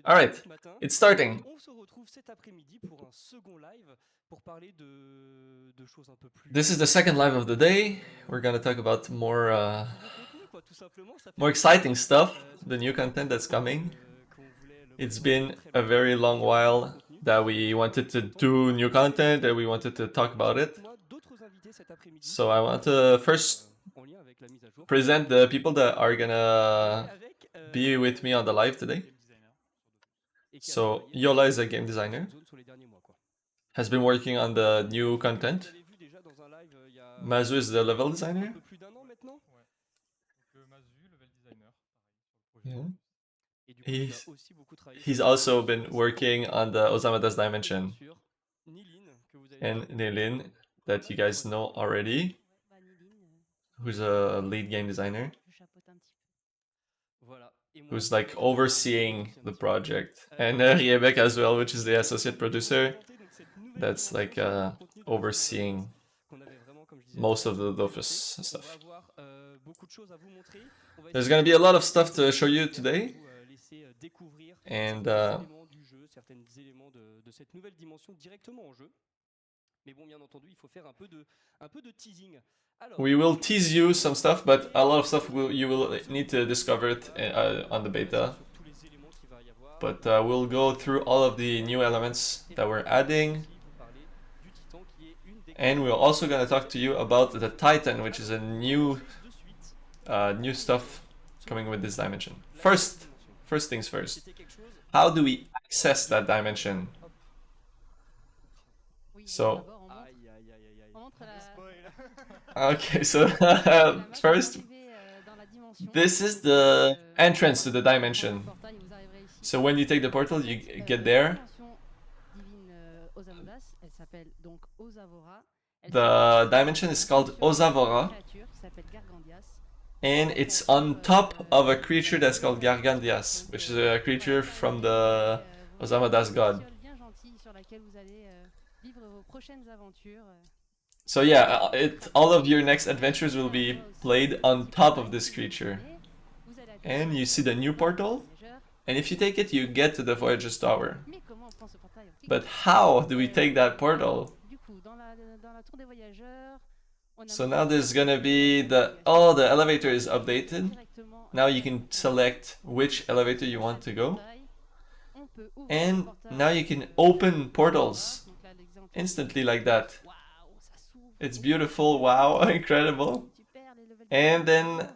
Alright, it's starting. This is the second live of the day. We're gonna talk about more exciting stuff, the new content that's coming. It's been a very long while that we wanted to do new content and we wanted to talk about it. So I want to first present the people that are gonna be with me on the live today. So Yola is a game designer, has been working on the new content. Mazu is the level designer. Yeah. He's also been working on the Osamodas dimension. And Nilin, that you guys know already, who's a lead game designer, who's like overseeing the project. And Rebecca as well, which is the associate producer, that's like overseeing most of the Dofus stuff. There's gonna be a lot of stuff to show you today. And we will tease you some stuff, but a lot of stuff you will need to discover it on the beta. But we'll go through all of the new elements that we're adding. And we're also going to talk to you about the Titan, which is a new stuff coming with this dimension. First things first. How do we access that dimension? So, okay, so first, this is the entrance to the dimension. So when you take the portal, you get there. The dimension is called Osavora, and it's on top of a creature that's called Gargandias, which is a creature from the Osamodas god. So yeah, all of your next adventures will be played on top of this creature. And you see the new portal, and if you take it, you get to the Voyager's Tower. But how do we take that portal? So now there's gonna be the elevator is updated. Now you can select which elevator you want to go. And now you can open portals instantly like that. It's beautiful, wow, incredible. And then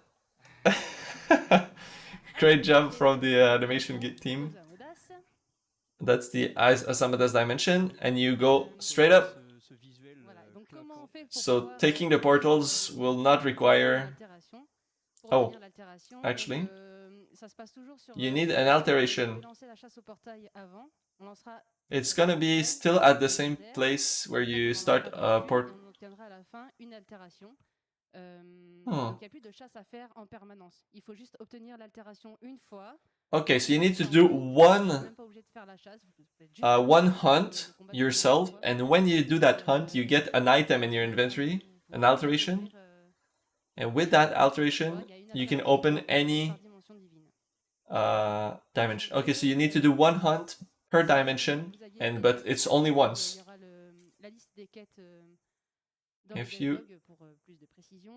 great job from the animation team. That's the Osamodas dimension, and you go straight up. So taking the portals will not require... Oh, actually, you need an alteration. It's gonna be still at the same place where you start a port. Okay, so you need to do one hunt yourself, and when you do that hunt, you get an item in your inventory, an alteration, and with that alteration, you can open any dimension. Okay, so you need to do one hunt per dimension, but it's only once.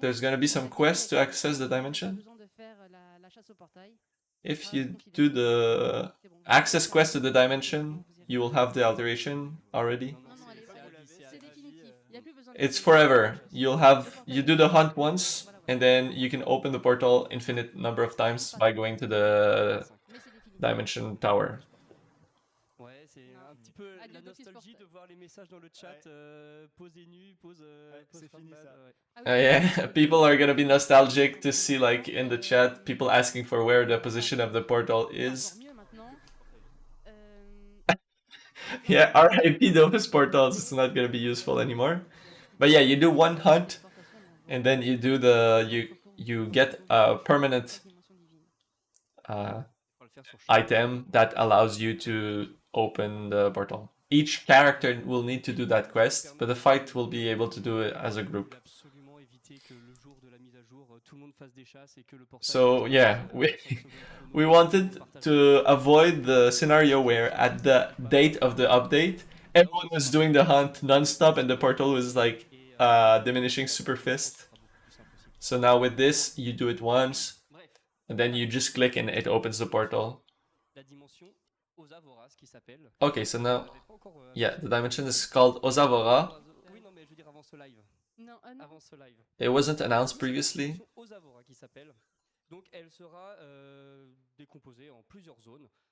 There's gonna be some quests to access the dimension. If you do the access quest to the dimension, you will have the alteration already. It's forever. You do the hunt once, and then you can open the portal infinite number of times by going to the dimension tower. Yeah, people are gonna be nostalgic to see, like, in the chat, people asking for where the position of the portal is. Yeah, RIP those portals, it's not gonna be useful anymore. But yeah, you do one hunt, and then you do you get a permanent item that allows you to open the portal. Each character will need to do that quest, but the fight will be able to do it as a group. So yeah, we wanted to avoid the scenario where at the date of the update, everyone was doing the hunt non-stop and the portal was like diminishing super fast. So now with this, you do it once, and then you just click and it opens the portal. Okay, so now, yeah, the dimension is called Osavora. It wasn't announced previously.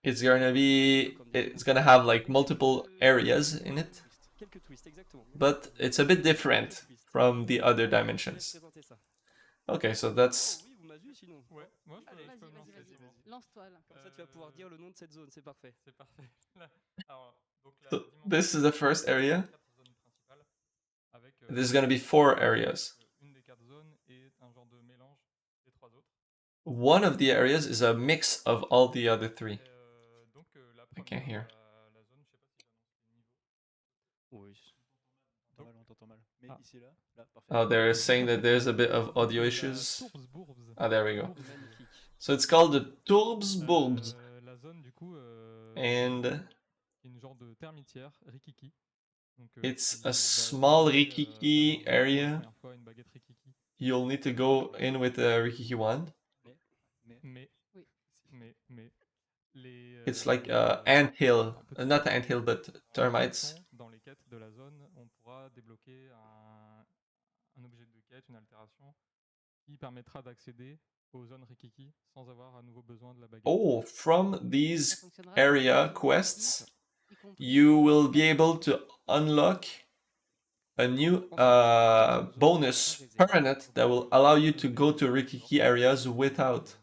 It's gonna have like multiple areas in it, but it's a bit different from the other dimensions. Okay, so that's... Ouais, moi je peux me lancer. Lance-toi là. Comme ça tu vas pouvoir dire le nom de cette zone, c'est parfait. C'est parfait. Alors, donc la So this is the first area. zones principales avec There's gonna be 4 areas. une des 4 zones et un genre de mélange des 3 autres. One of the areas is a mix of all the other 3. Donc la I can't hear. la zone, je sais pas si j'annonce le niveau. Oui. On t'entend mal. Mais ici là, parfait. Oh, they're saying that there's a bit of audio issues. Ah, there we go. So it's called the Tourbs. La zone du coup And une genre de termitière Rikiki. Donc, it's a small Rikiki area. Première fois une baguette Rikiki. You'll need to go in with a Rikiki wand. Mais les It's like ant hill, not ant hill, but termites. Dans les quêtes de la zone, on pourra débloquer un objet de quête, une altération, qui permettra d'accéder aux zones Rikiki sans avoir à nouveau besoin de la baguette. Oh, from these area quests, you will be able to unlock a new bonus permanent that will allow you to go to Rikiki areas without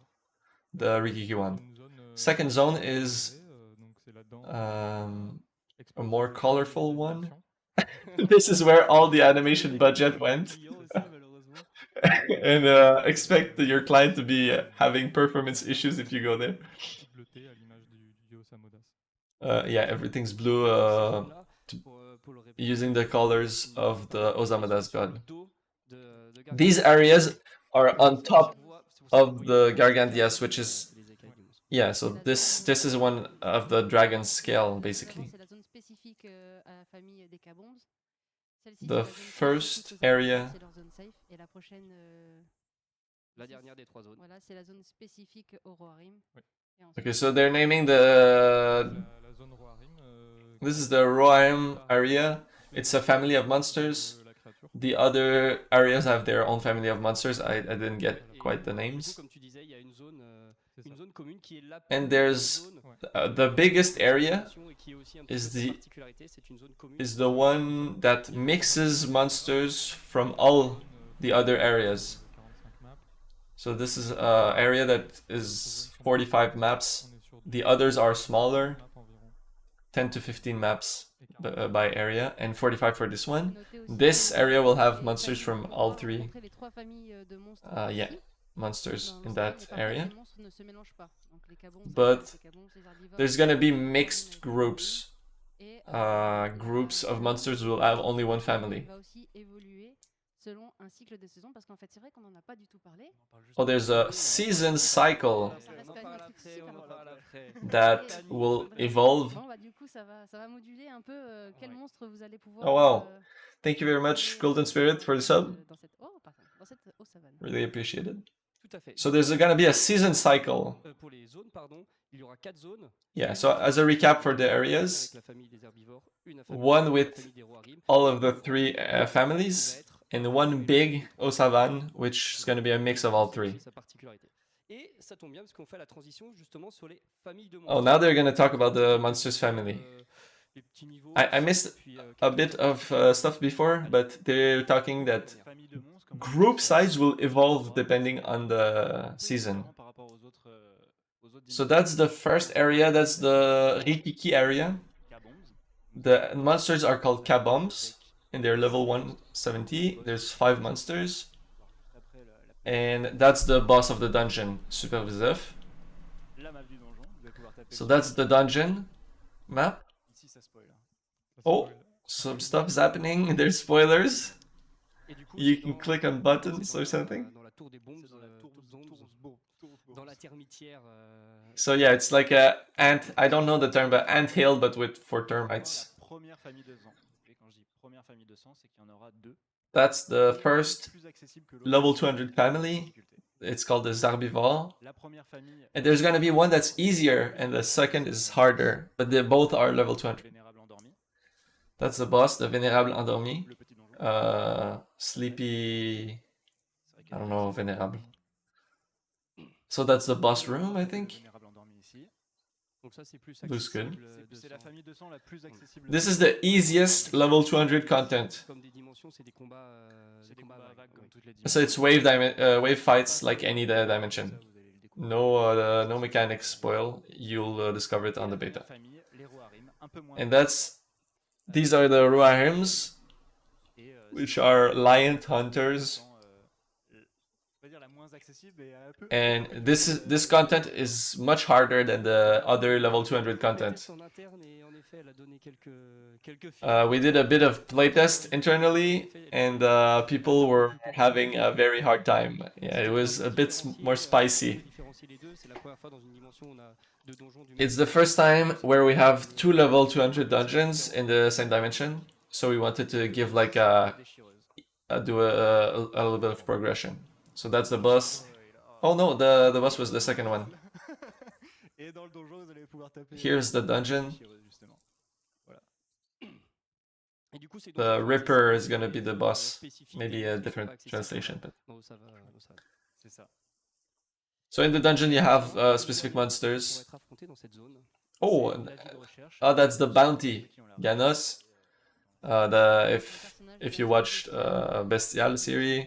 the Rikiki wand. Second zone is a more colorful one. This is where all the animation budget went. And expect your client to be having performance issues if you go there. Yeah, everything's blue using the colors of the Osamodas god. These areas are on top of the Gargantias, which is... Yeah, so this is one of the dragon scale, basically. The first area... Okay, so they're naming the... This is the Roaim area. It's a family of monsters. The other areas have their own family of monsters. I didn't get quite the names. And there's the biggest area is the one that mixes monsters from all the other areas. So this is an area that is 45 maps. The others are smaller, 10 to 15 maps by area, and 45 for this one. This area will have monsters from all 3 monsters in that area. But there's gonna be mixed groups. Groups of monsters will have only one family. Oh, there's a season cycle that will evolve. Oh wow, thank you very much, Golden Spirit, for the sub. Really appreciate it. So there's gonna be a season cycle. Yeah, so as a recap for the areas, one with all of the 3 families, and one big Osavan, which is gonna be a mix of all 3. Oh, now they're gonna talk about the monsters family. I missed a bit of stuff before, but they're talking that group size will evolve depending on the season. So that's the first area, that's the Rikiki area. The monsters are called Kabombs, and they're level 170. There's 5 monsters. And that's the boss of the dungeon, Supervisif. So that's the dungeon map. Oh, some stuff is happening. There's spoilers. You can click on buttons or something. So yeah, it's like a ant. I don't know the term, but ant hill, but for termites. La première famille de sang. Et quand je dis première famille de sang, c'est qu'il y en aura 2. That's the first Plus accessible que l'autre. level 200 family. It's called the Zarbivore. La première famille. And there's gonna be one that's easier, and the second is harder. But they both are level 200. Vénérable endormi. That's the boss, the Vénérable Endormi. Le petit donjon. Sleepy. I don't know, Vénérable. So that's the boss room, I think. Vénérable endormi ici. Donc ça, c'est plus Looks good. C'est la famille de sang la plus accessible. This is the easiest level 200 content. Comme des dimensions, c'est des combats vagues comme toutes les So it's wave fights like any dimension. No mechanics spoil. You'll discover it on the beta. And these are the Ruahims, which are lion hunters. And this content is much harder than the other level 200 content. We did a bit of playtest internally, and people were having a very hard time. Yeah, it was a bit more spicy. It's the first time where we have 2 level 200 dungeons in the same dimension, so we wanted to give like do a little bit of progression. So that's the boss. Oh no, the boss was the second one. Here's the dungeon. The Ripper is gonna be the boss. Maybe a different translation, but. So in the dungeon you have specific monsters. Oh, that's the bounty, Ganos. If you watched Bestial series,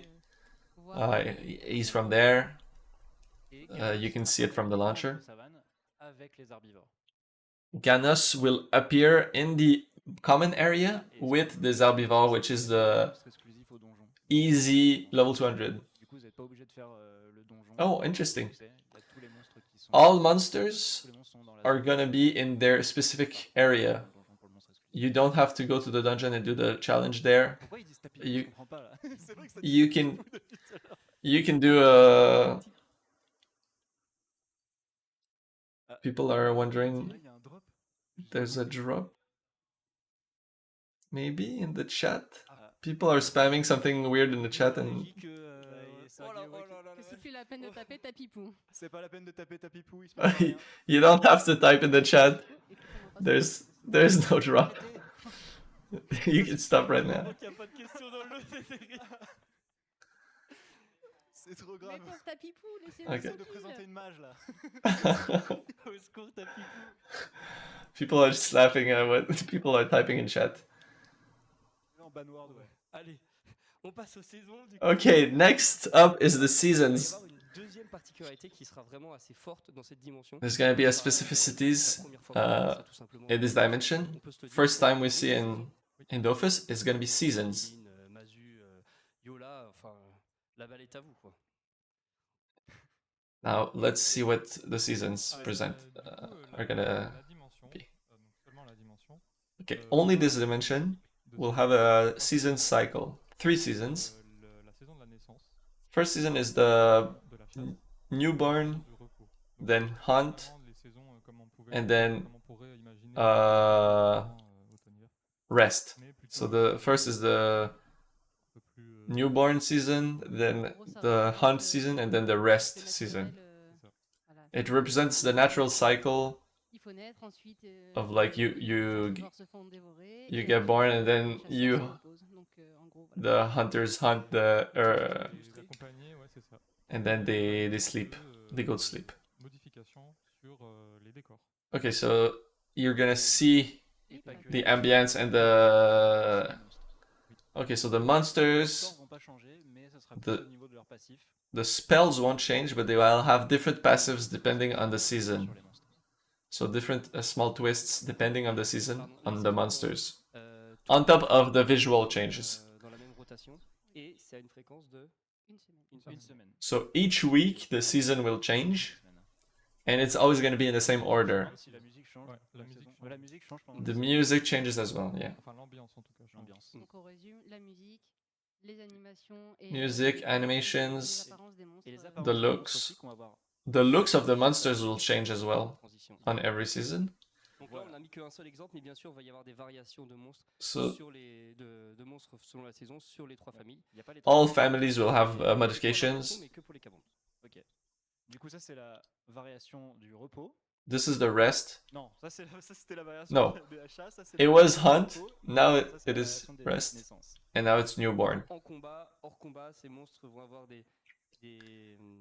he's from there. You can see it from the launcher. Ganos will appear in the common area with the Zarbivore, which is the easy level 200. Oh, interesting. All monsters are gonna be in their specific area. You don't have to go to the dungeon and do the challenge there. You can do a... People are wondering, there's a drop? Maybe in the chat? People are spamming something weird in the chat and... C'est plus la peine de taper tapipou. C'est pas la peine de taper tapipou, il se passe rien. You don't have to type in the chat. There's no drop. You can stop right now. Il y a pas de question dans le c'est trop grave. Mais pour tapipou, laissez-le Okay. De présenter une mage là. Au secours, tapipou. People are just laughing at what people are typing in chat. En banward, ouais. Allez, on passe aux saisons. Du coup. Okay, next up is the seasons. Une deuxième particularité qui sera vraiment assez forte dans cette dimension. There's gonna be a specificities in this dimension. First time we see in Dofus is gonna be seasons. Yola, enfin, la balle est à vous, quoi. Now let's see what the seasons present are gonna be. Okay, only this dimension will have a season cycle. 3 seasons. First season is the newborn, then hunt, and then rest. So the first is the newborn season, then the hunt season, and then the rest season. It represents the natural cycle of like you get born and then the hunters hunt and then they sleep. They go to sleep. Okay, so you're gonna see the ambience and the... Okay, so the monsters, the spells won't change, but they will have different passives depending on the season. So different small twists depending on the season, on the monsters. On top of the visual changes. So each week the season will change, and it's always going to be in the same order. The music changes as well, yeah. Donc on résume, la musique, Music, animations, Et les the apparences des monstres looks. aussi qu'on va voir. The looks of the monsters will change as well on every season. Donc là, on n'a mis qu'un seul exemple, mais bien sûr, il va y avoir des variations de monstres, So de monstres selon la saison sur les 3 familles. Il y a pas les all trois- families will have Pas modifications. mais que pour les cabons. Ok. Du coup, ça c'est la variation du repos. This is the rest. Non, ça c'était la variation No. de achat. Ça, c'est It la was variation du hunt, repos. now Ça, c'est it la is variation des rest, naissances. and now it's newborn. En combat, hors combat, ces monstres vont avoir des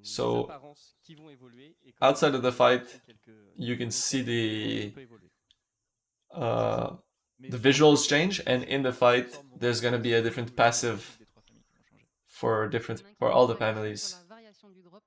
So, apparences qui vont évoluer. Et comme outside of the fight, quelques- you can see ça peut évoluer. Mais the sur- visuals change, and in the les fight, formes vont there's gonna be a changer, different les passive des trois familles qui vont changer. for all the families. Sur la variation du drop,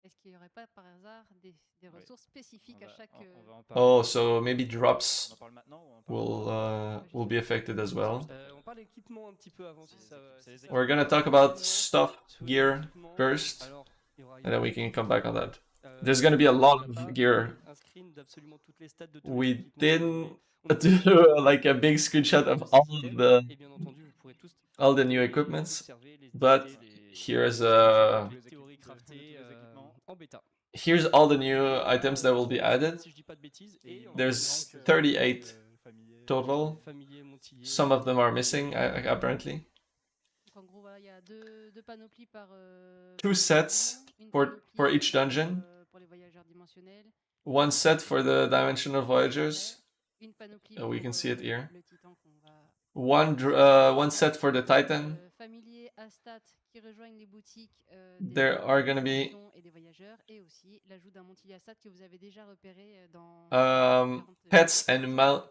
est-ce qu'il n'y aurait pas par hasard des ressources spécifiques à chaque. On va en parler. Oh, so maybe On drops en parle maintenant ou on en parle will be affected as well. On parle d'équipement un petit peu avant. Si ça, C'est les We're gonna talk about Équipement, stuff, sur les gear équipements, first, alors, il y aura and then we can come back on that. Euh, There's gonna be a lot on n'a of pas gear. un screen d'absolument toutes les stats de tous We les équipements, didn't mais on do like a big screenshot of all of the Et bien entendu, vous pourrez tous all the new equipments, observer les but utilité here's a des théories craftées en bêta. here's all the new items that will be added. Si je dis pas de bêtises, et There's 38 total. familier, montilier, Some of them are missing, apparently. Donc en gros, voilà, il y a deux panoplies par. Two sets une for panoplie, each dungeon. Pour les voyageurs dimensionnels. One set for the dimensional voyagers. Une panoplie We pour, can see it here. le titan qu'on va. One set for the titan. Familiers à stats qui rejoignent les boutiques. There are gonna be et des voyageurs, et aussi l'ajout d'un montilier à stats que vous avez déjà repéré dans. pets and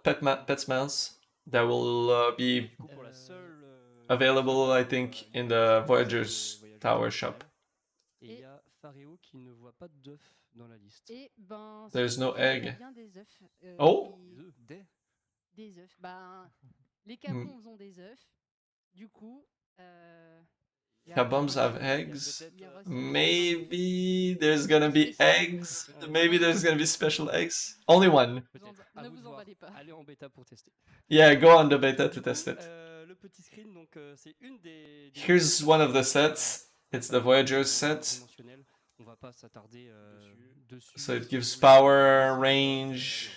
pets mounts that will be Pour la seule available, I think, in the Voyager's Tower shop. Et il y a Pharéo qui ne voit pas d'œufs dans la liste. Et ben. There's no il y a egg. bien des œufs. Oh. Des œufs. Ben, les capons ont des œufs. Du coup. Kabums have eggs. il y aura- Maybe there's gonna be eggs. Maybe there's gonna be special eggs. Only one. Peut-être. Ne À vous vous de voir. emballez pas. Allez en bêta pour tester. Yeah, go on the beta to test it. Le petit screen, donc c'est une des Here's one of the sets. It's the Voyager's set. dimensionnel. On va pas s'attarder dessus. So it gives power, range,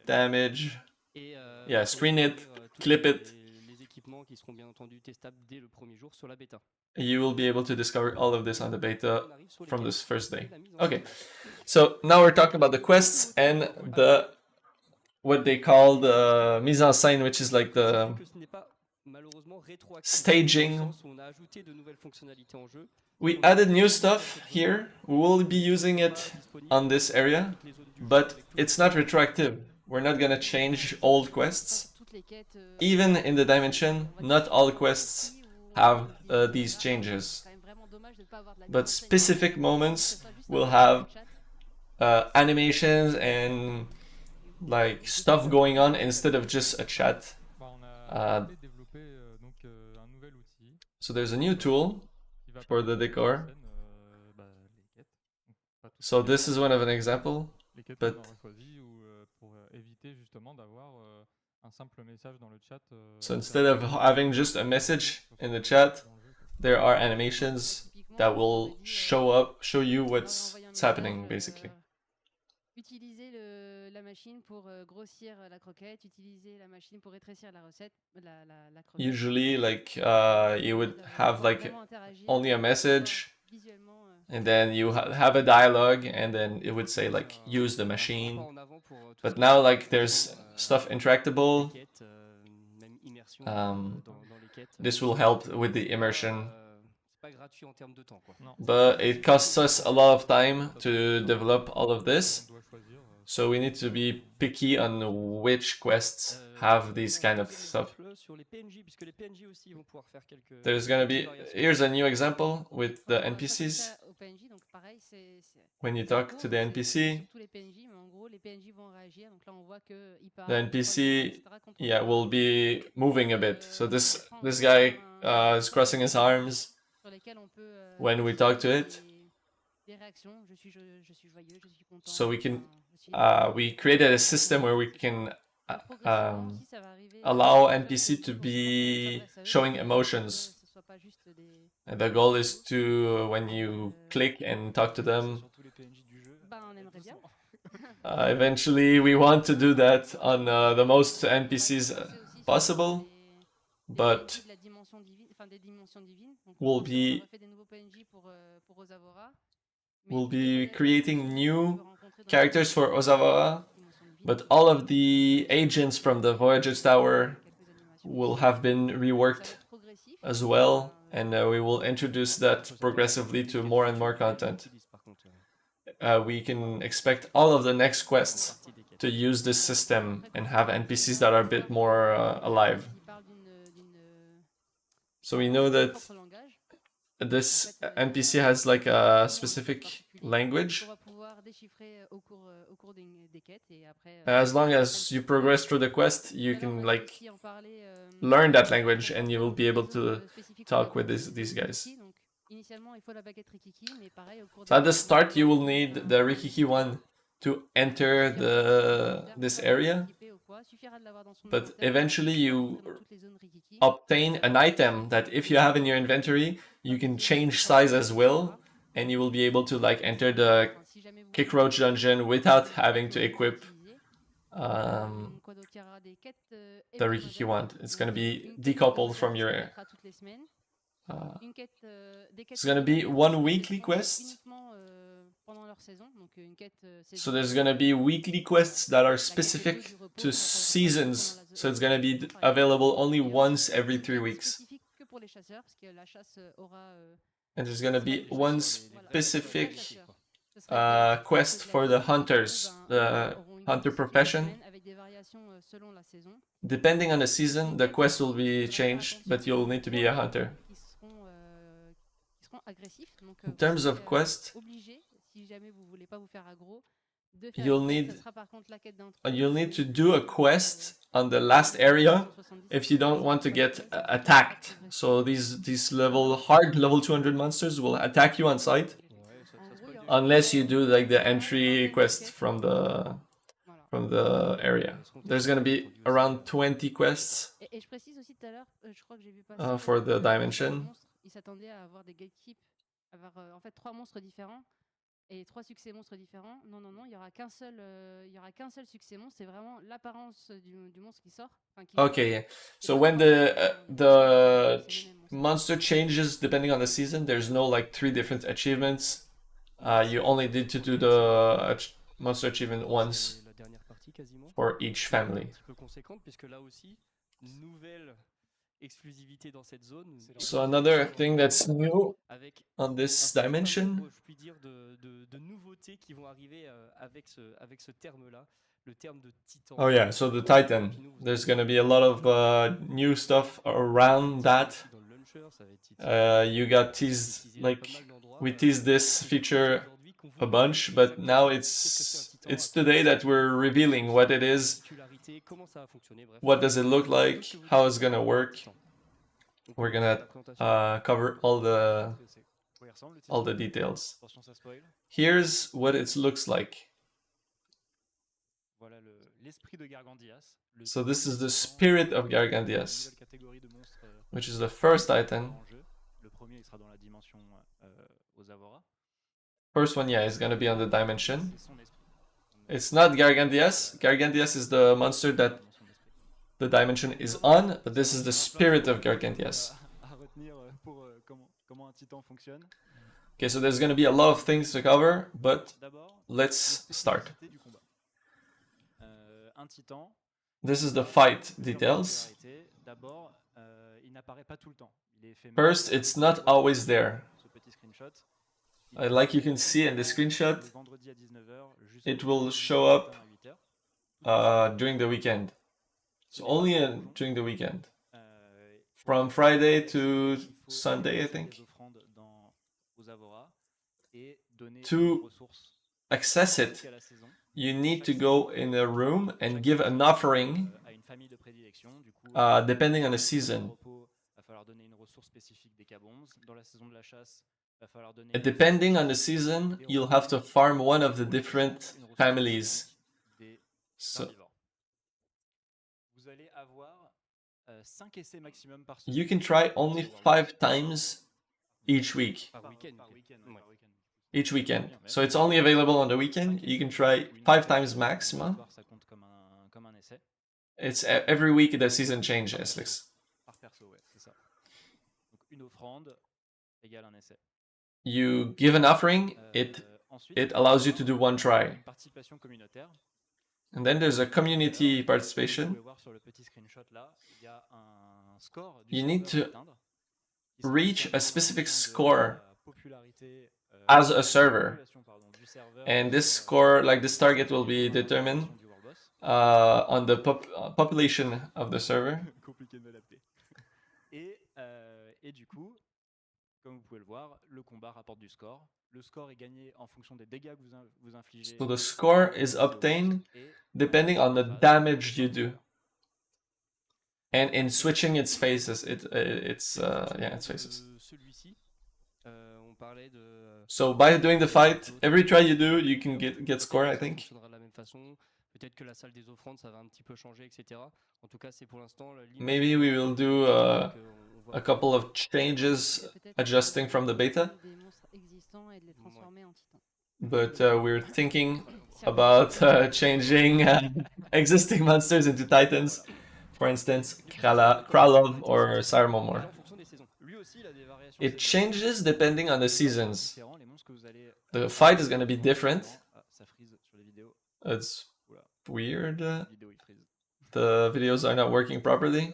damage. Et, Yeah, il faut screen it, découvrir, tous clip it. Les équipements qui seront bien entendu testables dès le premier jour sur la bêta. You will be able to discover all of this on the beta On arrive sur les from quêtes this first et day. la mise en Okay. combat. So now we're talking about the quests and the what they call the mise en scène, which is like the Que ce n'est pas malheureusement rétroactif, staging. dans le sens où on a ajouté de nouvelles fonctionnalités en jeu. We added new stuff here. We will be using it on this area, but it's not retroactive. We're not gonna change old quests. Toutes les quêtes, Even in the dimension, not all quests have these changes. quand même vraiment dommage de pas avoir de la But mise en scène. specific moments Ce sera juste will un have chat. animations and like stuff going on instead of just a chat. On a Uh, développé donc, un nouvel outil So there's a new tool. qui va for the permettre de décor. mettre en scène, les quêtes. Donc, pas toutes So les quêtes, this is one of an example. les quêtes but- qu'on aura choisies ou, pour éviter justement d'avoir un simple message dans le chat. So instead of having just a message in the chat, there are animations Typiquement, that on will aurait dit, show you on what's aurait envoyé un happening message, basically. Utiliser la machine pour grossir la croquette, utiliser la machine pour rétrécir la recette, la croquette. Usually, like you would have like Vraiment interagir, only a message, visuellement, and then you have a dialogue, and then it would say like use the machine. En avant pour, tout ce But qui now est, like there's stuff interactable. les quêtes, même immersion Um, dans les quêtes. This will help with the immersion, C'est pas gratuit en termes de temps, quoi. Non. but it costs us a lot of time to develop all of this. On doit choisir. So we need to be picky on which quests have these kind of stuff. Sur les PNJ, puisque les PNJ aussi vont pouvoir faire quelques. There's gonna be, variations. here's a new example with the on va passer NPCs. ça au PNJ, donc pareil, When you en talk gros, to the c'est NPC, surtout les PNJ, mais en gros, les PNJ vont réagir. Donc là, on voit que ils parlent, the NPC, etc., contre- yeah, will be moving a bit. So this guy is crossing his arms sur lesquels on peut, when we talk to it. des réactions. Je suis joyeux, je suis content. So we can, enfin, je suis- we created a system where we can progressivement aussi, ça va arriver, allow vers NPC to le be donc, on s'adresse à eux, showing pour que emotions. ce soit pas juste And the goal is to, when you click and talk to them, Sur tous les PNJ du jeu. Bah, on aimerait bien. eventually we want to do that on the most NPCs possible, but de la dimension divine, enfin des dimensions divines. Donc, we'll pour l'instant, on a be refait des nouveaux PNJ pour Osavora. Mais we'll tous les be voyageurs creating que new tu peux rencontrer dans characters for Osavora, dimension divine, but all of the agents from the Voyager's Tower quelques animations will ici. have been Ça va reworked être progressif. as well, and we will introduce that progressively to more and more content. We can expect all of the next quests to use this system and have NPCs that are a bit more alive. Ils parlent d'une So we know that propre langage. this NPC has like a specific language. On va pouvoir déchiffrer au cours des quêtes et après. As long as you progress through the quest, you can like learn that language and you will be able to talk with these guys. Initialement, il faut la baguette Rikiki, mais pareil, au cours So at the start, you will need the Rikiki one to enter this area, but eventually you obtain an item that if you have in your inventory, you can change size as well, and you will be able to like enter the Kickroach dungeon without having to equip the Rikiki one. It's going to be decoupled from your it's gonna be one weekly quest. So there's gonna be weekly quests that are specific to seasons. So it's gonna be available only once every 3 weeks. And there's gonna be one specific quest for the hunters, the hunter profession. Depending on the season, the quest will be changed, but you'll need to be a hunter. In terms of quest, you'll need to do a quest on the last area if you don't want to get attacked. So these hard level 200 monsters will attack you on sight unless you do like the entry quest from the area. There's gonna be around 20 quests for the dimension. Il s'attendait à avoir des gatekeeps, en fait 3 monstres différents et 3 succès monstres différents. Non, il y aura qu'un seul succès monstre. C'est vraiment l'apparence du monstre qui sort. Okay, yeah. So when the monster changes depending on the season, there's no like 3 different achievements. You only need to do the monster achievement once for each family. So another thing that's new on this dimension. Oh yeah, so the Titan. There's gonna be a lot of new stuff around that. You got teased, like we teased this feature a bunch, but now it's today that we're revealing what it is, what does it look like, how it's gonna work. We're gonna cover all the details. Here's what it looks like. So this is the spirit of Gargandias, which is the first Titan. First one, yeah, is gonna be on the dimension. It's not Gargandias. Gargandias is the monster that the dimension is on, but this is the spirit of Gargandias. Okay, so there's gonna be a lot of things to cover, but let's start. This is the fight details. First, it's not always there. Like you can see in the screenshot, it will show up during the weekend. So only during the weekend. From Friday to Sunday, I think. To access it, you need to go in a room and give an offering depending on the season. And depending on the season, you'll have to farm one of the different families. So you can try only 5 times each week. Par week-end. Par week-end, Ouais. par week-end. Each weekend. Bien, So it's only available on the weekend. You can try 5 times maximum. Ça compte comme un essai. It's every week the season changes. Like, Par perso, ouais, c'est ça. Donc une offrande égale un essai. you give an offering, Ensuite, it allows you to do one try. une participation communautaire. And then there's a community Vous participation. pouvez voir sur le petit screenshot là, il y a un score du You need serveur à to atteindre. reach a specific score La popularité, as a server. population, pardon, du serveur And this sur, score, like this target, will be la determined du World Boss. on the population of the server. Compliqué de m'adapter. Et du coup, comme vous pouvez le voir, le combat rapporte du score. Le score est gagné en fonction des dégâts que vous infligez. So the score is obtained depending on the damage you do. And in switching its faces, its faces. Celui-ci, on parlait de. So by doing the fight, every try you do, you can get score, I think. Ça fonctionnera de la même façon. Peut-être que la salle des offrandes, ça va un petit peu changer, etc. En tout cas, c'est pour l'instant. Maybe we will do a couple of changes adjusting from the beta. Des monstres existants et de les transformer en titans. But we're thinking about changing existing monsters into titans. For instance, Kralov or Sarmomor. En fonction des saisons. Lui aussi, il a des variations. It changes depending on the seasons. Différents, les monstres que vous allez. The fight is going to be different. Ah, ça freeze sur les vidéos. It's weird. Les vidéos, ils freeze. The videos are not working properly.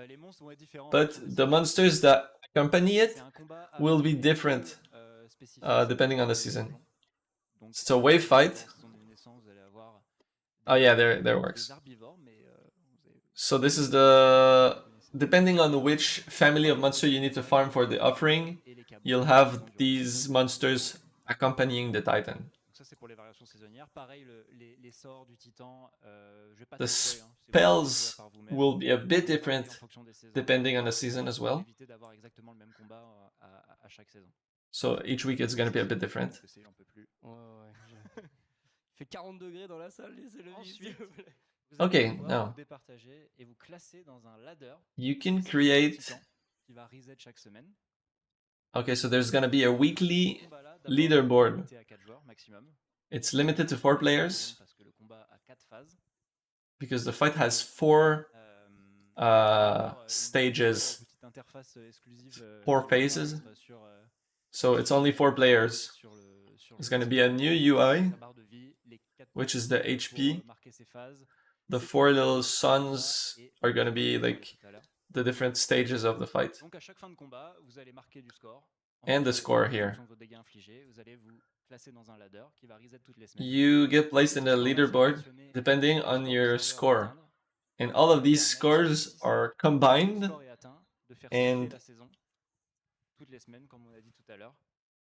Les monstres vont être différents. But the monsters that accompany it C'est un combat will be avec different spécifique. depending on the season. Donc, It's a wave fight. saison de naissance, vous allez avoir Oh yeah, there works. des herbivores, mais vous avez So this is the... Depending on which family of monster you need to farm for the offering, et les cabos. you'll have these monsters accompanying the titan. Donc ça c'est pour les variations saisonnières. Pareil, les sorts du titan, je vais pas The tout spoiler, hein, c'est spells vous par vous-même. will be a bit Pareil, different en fonction des saisons, depending on the season as pour well. éviter d'avoir exactement le même combat à chaque saison. So each week it's going to be a bit different. Parce que j'en peux plus. Il fait 40 degrés dans la salle, laissez-le vivre, s'il Ensuite, vous plaît. vous allez Okay, pouvoir now vous départager et vous classer dans un ladder you can spécifique au create... titan qui va reset chaque semaine. Okay, so there's going to be a weekly Ce combat-là, d'abord, leaderboard. limité à 4 joueurs maximum. It's limited to 4 players Parce que le combat a 4 phases. because the fight has 4 Alors, stages, une petite interface exclusive, 4 phases. sur, So it's only 4 players. sur le There's going to be a new UI, sa barre de vie, les 4 which is the pour HP. marquer ses phases. The Ces 4 quatre little combats suns et are going to be on va like tout à l'heure. the different stages of the fight. Donc à chaque fin de combat, vous allez marquer du score. And the fonction score des- here. en fonction de vos dégâts infligés, vous allez vous classer dans un ladder qui va reset toutes les semaines. You get placed in the Ce score-là sera leaderboard additionné depending au on score du your serveur à score. atteindre. And all of these Ça scores permet, si are le combined. score est atteint, de faire and- cycler la saison toutes les semaines, comme on a dit tout à l'heure.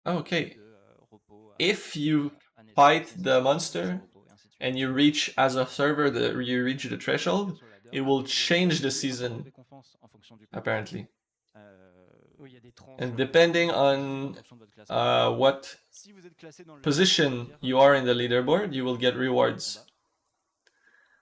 Okay, De repos à, if you à naissance, fight naissance, the naissance, monster repos, et ainsi de suite. and you reach as a server, you reach the threshold, Sur le ladder, it will vous change the avez season, des récompenses en fonction du combat. apparently. Oui, il y a des tranches. And depending on En fonction de votre classement. what Si vous êtes classé dans le position ladder, ça veut you dire, are in the leaderboard, you will get rewards. combat.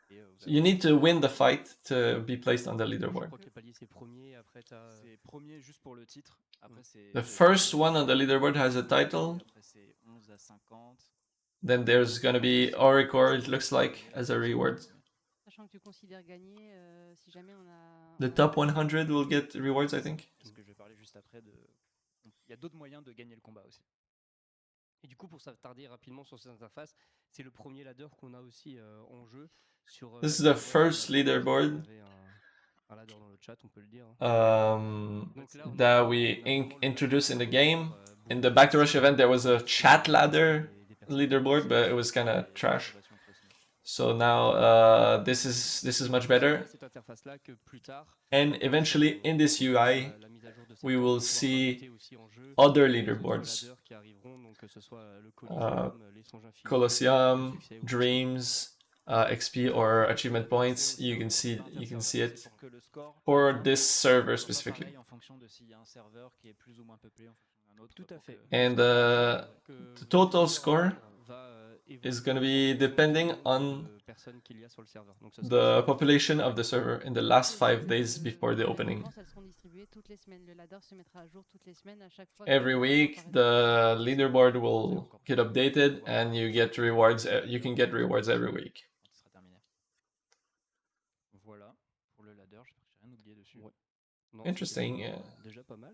Et, vous avez- You need to win the fight to be placed on the Je leaderboard. crois que les paliers, c'est premier, après t'as... C'est premier juste pour le titre. Après, c'est The first one on the leaderboard has a title. Après, c'est 11 à 50. Then there's gonna be Oracle, it looks like, as a reward. Sachant que tu considères gagner si jamais on a. The top 100 will get rewards, I think. Parce que je vais parler juste après de. Il y a d'autres moyens de gagner le combat aussi. Et du coup, pour s'attarder rapidement sur cette interface, c'est le premier ladder qu'on a aussi en jeu. Sur, This is la the vidéo, first on avait leaderboard un ladder dans le chat, on peut le dire. Hein. Donc là, on that a- we on a vraiment le introduced in the ladder game. pour, In beaucoup the Back to de Rush event, there was a chat ladder des personnes leaderboard, qui but it was sont kind of des- trash. Observation possible. So now this is much better. Cette interface-là que plus tard, And eventually, in this UI, la mise à jour de we cette will carte, see rajouter aussi en jeu other les autres leaderboards. ladders qui arriveront, donc que ce soit le Colosseum, les songes infinis, Colosseum, le succès ou- Dreams, XP or achievement points. You can see it Pour que le score for this server soit pas specifically. pareil en fonction de s'il y a un serveur qui est plus ou moins peuplé en fonction d'un autre. Tout à pour fait. que- And Que the total score is going to be depending on the population of the server in the last 5 days before the opening. Every week, the leaderboard will get updated, and you get rewards. You can get rewards every week. Voilà pour le ladder, j'espère que j'ai rien oublié dessus. Ouais. Non, Interesting, c'était yeah. déjà pas mal.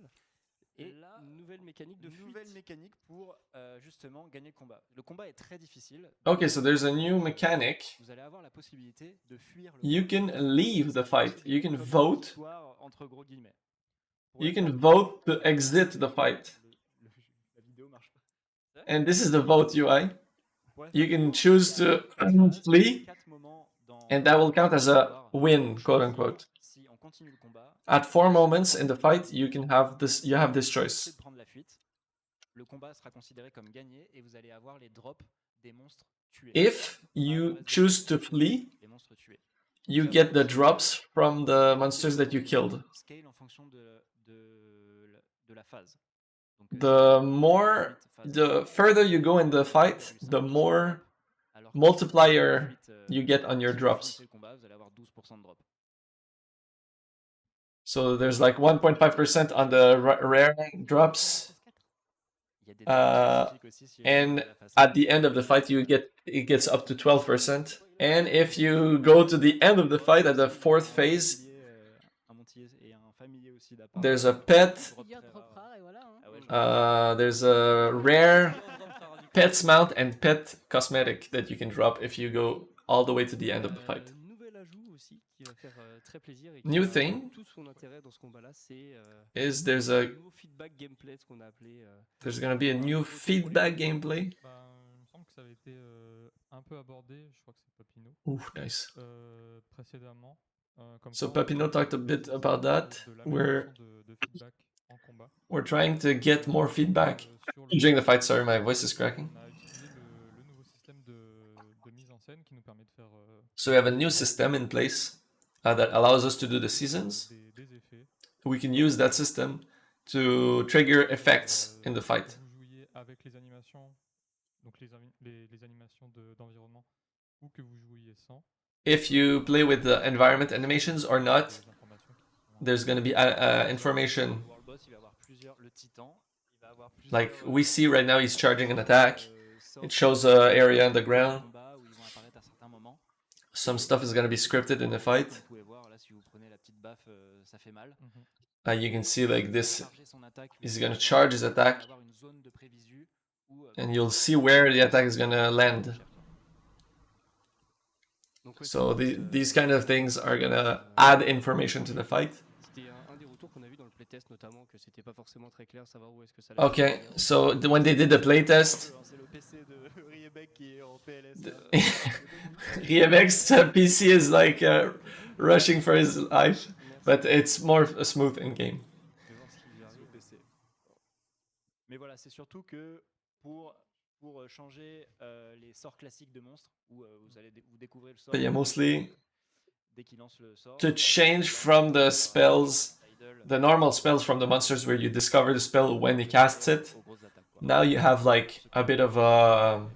Et là, nouvelle mécanique de Nouvelle fuite. mécanique pour justement gagner le combat. Le combat est très difficile. Okay, so there's a new mechanic. Vous allez avoir la possibilité de fuir le You combat. can leave the fight. You can Comme une vote. victoire, entre gros guillemets. Pour You le can faire, vote to exit the fight. La vidéo marche pas. And this is the vote UI. Pour le You faire, can il y choose a to 4 phases, flee, 4 moments dans and that will count as a l'histoire. win, Pour quote choisir unquote. Si on continue le combat, At 4 moments in the fight, you can have this. You have this c'est choice. de prendre la fuite. Le combat sera considéré comme gagné et vous allez avoir les drops des monstres tués. If you choose to flee, Les monstres tués. you get the drops from the monsters that you killed. Scale en fonction de la phase. Donc, The more, the further you go in the fight, the more multiplier you get on your drops. le combat, vous allez avoir 12% de drop. So there's like 1.5% on the rare drops, Il y a des drops spécifiques aussi si and la phase at the end of the fight it gets up to 12%. And if you go to the end of the fight at the 4th phase, un montilier et un familier aussi d'appart. there's a pet, Figure trop rare et voilà. Hein. Ah ouais, je there's a rare pet's mount and pet cosmetic that you can drop if you go all the way to the end of the fight. Nouvel ajout aussi qui va faire très plaisir et New qui a thing tout son intérêt dans ce combat-là, c'est is there's un nouveau feedback gameplay, ce qu'on a appelé. there's gonna be a new feedback gameplay. Ben, il me semble que ça avait été un peu abordé, je crois que c'est Papineau, Ooh, nice. précédemment. Comme So quoi, Papineau talked a bit about that. de We're l'amélioration de feedback en combat. we're trying to get more feedback Sur during the fight. Sorry, my voice is cracking. On a utilisé le nouveau système de mise en scène qui nous permet de faire So we have a new system in place that allows us to do the seasons. des effets. We can use that system to trigger effects in the fight. Vous jouiez avec les animations, donc les animations d'environnement, ou que vous jouiez sans. If you play with the environment animations or not, Les informations qui sont there's going to be information. Le World Boss, il va avoir plusieurs. Le Titan, il va avoir plusieurs. Like we see right now, he's charging an attack. sorts It shows a area on the ground. combats où ils vont apparaître à certains moments. Some stuff is going to be scripted in the fight. Vous pouvez voir là si vous prenez la petite baffe, ça fait mal. You can see like this. Charger son attaque, He's going to charge his attack, avoir une zone de prévisu où, and you'll see where the attack is going to land. Donc, ouais, So c'était, these kind of things are going to add information to the fight. C'était un des retours qu'on a vu dans le playtest notamment que c'était pas forcément très clair savoir où est-ce que ça allait. Okay, so when they did the playtest, c'est le PC de Riebeck qui est en PLS. Riebek's PC is like rushing for his life, but it's more smooth in game. Je vais voir ce qui lui arrive. au PC. Mais voilà, c'est surtout que pour changer les sorts classiques de monstres, où vous allez vous découvrez le sort But yeah, mostly dès qu'il lance le sort. to change from the spells, the normal spells from the monsters where you discover the spell when he casts it. Now you have like a bit of a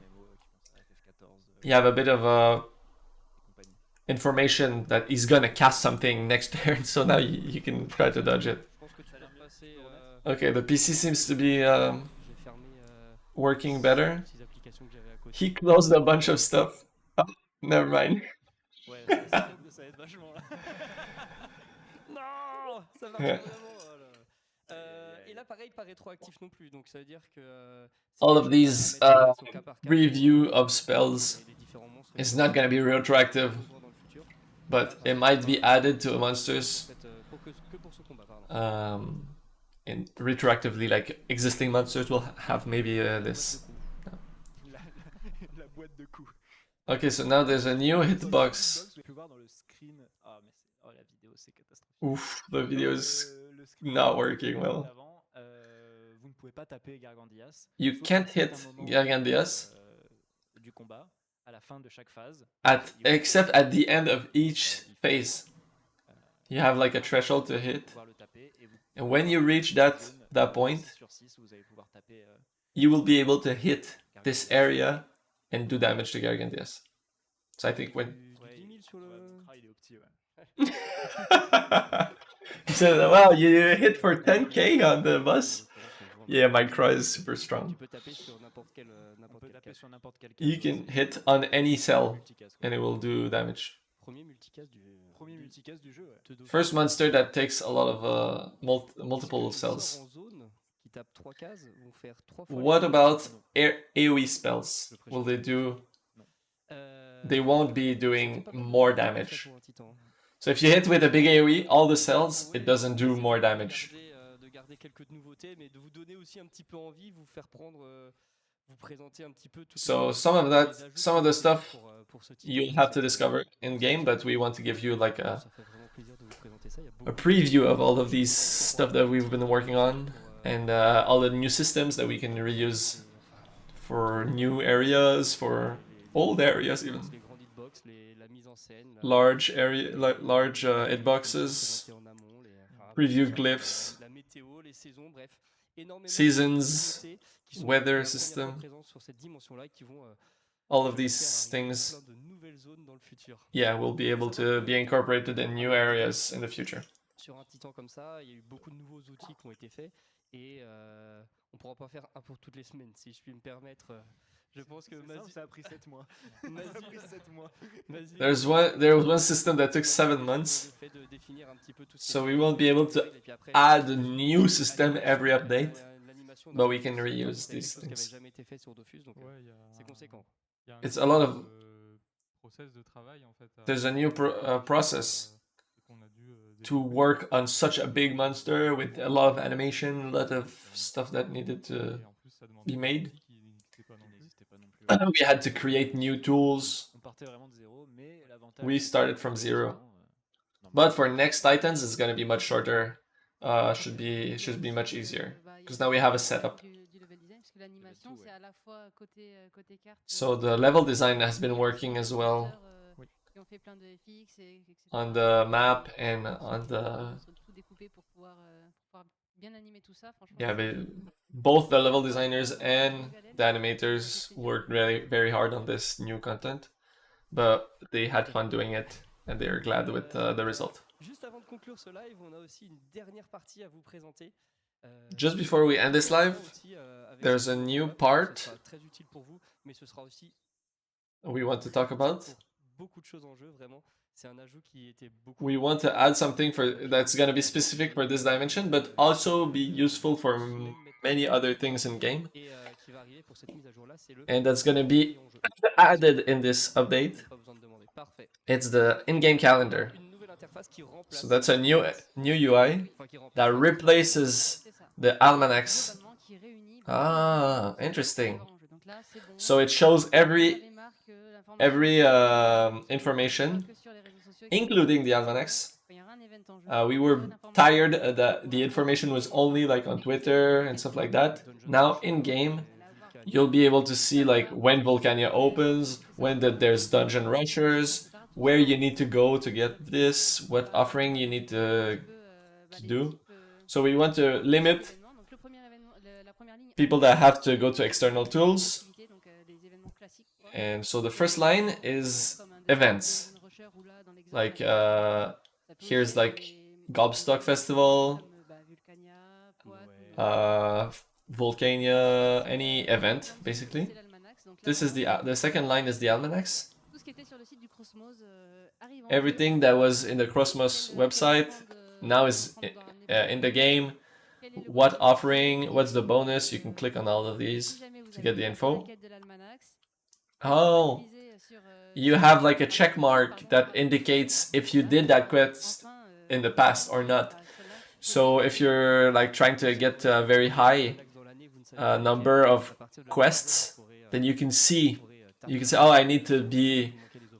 information that he's gonna cast something next turn, so now you can try to dodge it. Je pense que tu vas passer. Okay, the PC seems to be J'ai fermé working better. ces applications que j'avais à côté. He closed a bunch of stuff. Oh, never mind. Ouais, ça aide vachement là. Non, ça marche Yeah. vraiment. Et là, pareil, pas rétroactif non plus. Donc ça veut dire que All of these review of spells is not gonna be retroactive, but it might be added to monsters and retroactively, like existing monsters will have maybe this. La boîte de coups. Okay, so now there's a new hitbox. Vous pouvez voir dans le screen. Ah, mais la vidéo, c'est catastrophique. Oof, the video is Le screen not working well. d'avant, vous ne pouvez pas taper Gargandias. You can't hit Gargandias Du combat à la fin de chaque phase. except at the end of each phase. You have like a threshold to hit, Pouvoir le taper et vous and when you reach that point, sur 6, vous allez pouvoir taper you will be able to hit this area and do damage to Gargant, yes. So I think when... Du 10 000 sur le... mon cry, il est au petit, ouais. He said, wow, you hit for 10k on the boss? Yeah, my cry is super strong. Tu peux taper sur n'importe quel On peut taper case. sur n'importe quel You case, can c'est hit on any cell multicase, quoi. and it will do damage. Premier multicast du... Premier multicase du jeu, ouais. de Dofus. First monster that takes a lot of multiple Est-ce que les sorts cells. en zone qui tapent 3 cases vont faire 3 fois What les about Non. AoE spells? Will they do... Euh, They won't be ça fait doing pas mal de more dégâts, damage. pour un titan. So if you hit with a big AoE, all the cells, Ouais, it doesn't do essayer more de damage. de garder quelques nouveautés, mais de vous donner aussi un petit peu envie, vous faire prendre, vous présenter un petit peu toutes So les, some of les that, ajouts some of qu'on the a fait stuff pour ce titan. you'll have to discover in game, but we want to give you like Ça fait vraiment plaisir de vous présenter ça. Il y a a beaucoup preview of all of these stuff that we've been working on and all the new systems that we can reuse for new areas, for old areas even. les grandes hitbox, la mise en scène, Large area, large hitboxes, présenter en amont, preview tout ça, glyphs, la météo, les saisons, bref, énormément seasons, de nouveautés qui sont weather la première system. fois présentes sur cette dimension-là et qui vont All of faire these arriver things, plein de nouvelles zones dans le futur. yeah, will be able to be incorporated in new areas in the future. Sur un titan comme ça, il y a eu beaucoup de nouveaux outils qui ont été faits et on pourra pas faire un pour toutes les semaines, si je puis me permettre. Je pense que C'est simple, ça a pris 7 mois. Mazi- Ça a pris 7 mois. Mazi- There was one system that took 7 months, le fait de définir un petit peu tout ce qui so est we won't be able to et puis après, add a new system every update, l'animation but we dans can Dofus, reuse c'est these quelque chose qui avait things. jamais été fait sur Dofus, donc Ouais, il y a c'est conséquent. il y a un It's nouveau, a lot of- process de travail en fait. There's a new process qu'on a dû, to work on such a big monster with a lot of animation, a lot of stuff that needed to et en plus, ça demandait be des made. outils qui n'existaient pas non plus. N'existait pas non plus. We had to create new tools, On partait vraiment de zéro, mais l'avantage. We c'est que started from les zero. titans, but for next Titans it's gonna be much shorter. Should be much easier because now we have a setup. Du level design, parce que l'animation, tout, ouais. c'est à la fois côté carte. So the level design has been working as well Oui. Qui ont fait plein de FX, etc. on the map and on the Tout découpé pour pouvoir bien animer tout ça, franchement. yeah. Both the level designers and the animators worked very hard on this new content, but they had fun doing it and they are glad with the result. Juste avant de conclure ce live, on a aussi une dernière partie à vous présenter. Just before we end this live, Aussi, avec there's ce a new ce part sera très utile pour vous, mais ce sera aussi we want to talk about. pour beaucoup de choses en jeu, vraiment. C'est un ajout qui était beaucoup. We want to add something that's gonna be specific for this dimension, but also be useful for many other things in game. Et qui va arriver pour cette mise à jour-là, c'est le. And that's gonna be en jeu. added in this update. Pas besoin de demander. Parfait. It's the in-game calendar. Une nouvelle interface qui remplace. So that's a new UI enfin, qui remplace that replaces C'est ça. the almanacs. Globalement, qui réunit Ah, beaucoup de interesting. différents jeux. Donc là, c'est bon. So it shows every Les marques, l'information, information, que sur les réseaux sociaux, including the almanacs. quand il y aura un event en jeu, We were l'information- tired that the information was only like on Twitter and stuff like that. Now in game, you'll be able to see like when Volcania opens, when there's dungeon rushers, where you need to go to get this, what offering you need to do. So we want to limit people that have to go to external tools. And so the first line is events. Like here's like Gobstock Festival, Volcania, any event basically. This is the second line is the almanacs. Everything that was in the Cosmos website now is in the game. What offering, what's the bonus, you can click on all of these to get the info. Oh, you have like a check mark that indicates if you did that quest in the past or not. So if you're like trying to get a very high number of quests, then you can see, oh, I need to be